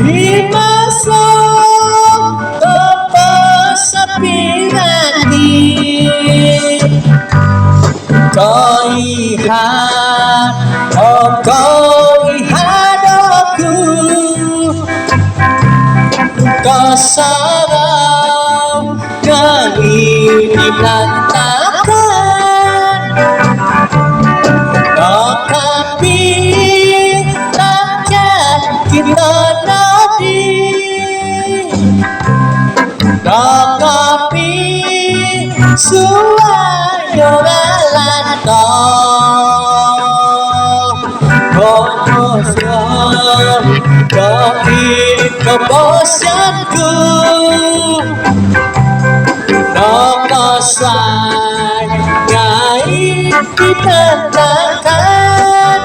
di masa tanpa sepi hati. Kau lihat, oh kau lihat aku, kau sarang kali dilantarkan, tetapi takkan kita nanti, tetapi suara kebosanku, nokosan gaib ditentangkan.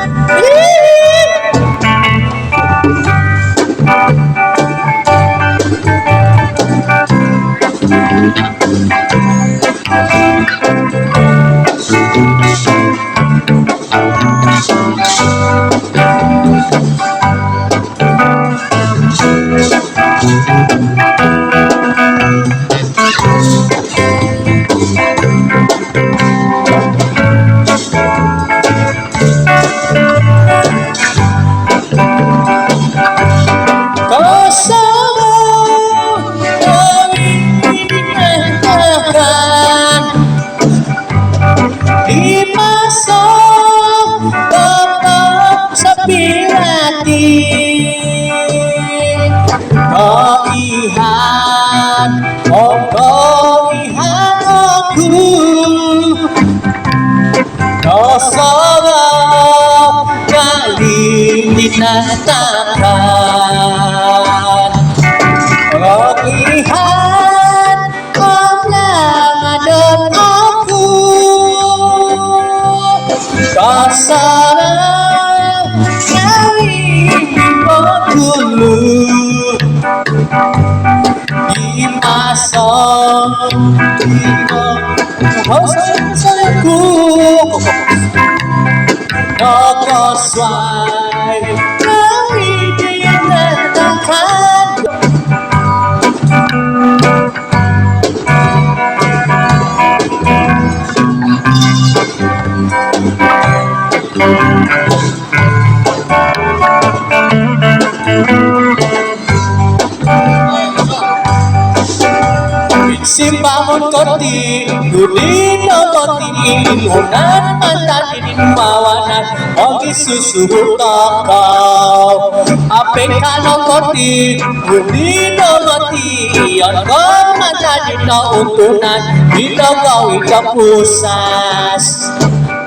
Di masa tetap sepi hati, kau lihat, oh kau lihat aku, kau sorot kali dinatakan, kau lihat orang dan aku, kau sarang kali dulu di masa sayangku, kau swai kali dinatakan. Simpangon koti, dudino koti imunan mantan mawanan, ogi susu tokau. Apekano koti, dudino koti, iyon ko mantan ino ukunan, ino kau ika pusas.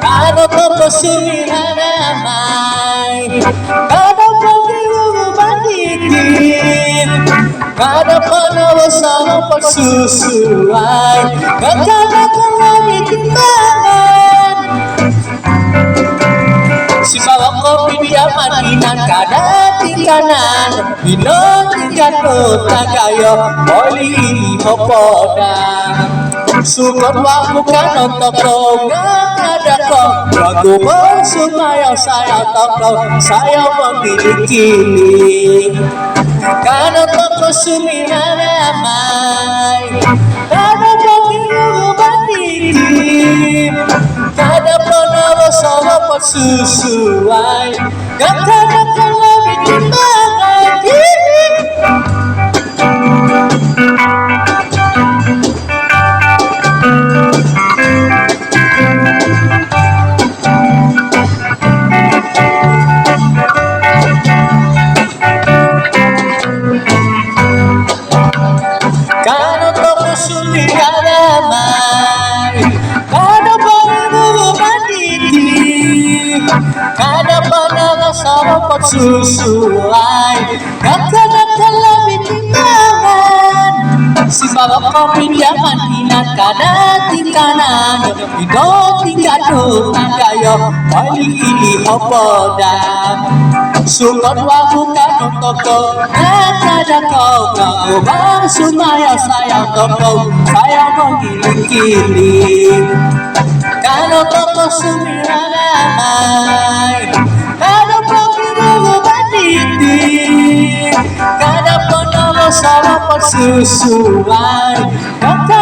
Kano toko sumihan ramai, kano pagirungu banditin, kano panawa sama pagsusuay, kagana kang langit timbangan. Si bawang kopi diaman inan kada tingkanan, inon tingkat tagayo, oli ini mopodang. Sukot wakmu kano toko ngada ko, lagu mo sumayaw sayaw toko, sayaw menggiling-giling. Kano toko sumiramay, kano pagirungu banditin, kada panawa sama pagsusuay, kakana kang langit timbangan. Kano toko sumiramay, kano pagirungu banditin, kada panawa sama pagsusuay, kakana kang langit timbangan. Si bawang kopi diaman inan kada tingkanan, ino tingkat tagayo, oli ini mopodang. Sukot wakmu kano toko ngada kau, kau bang sumayaw sayaw toko, sayaw menggiling-giling. Kano toko sumiramay, kano pagirungu banditin, Kada pernah masalah persusuan. Kata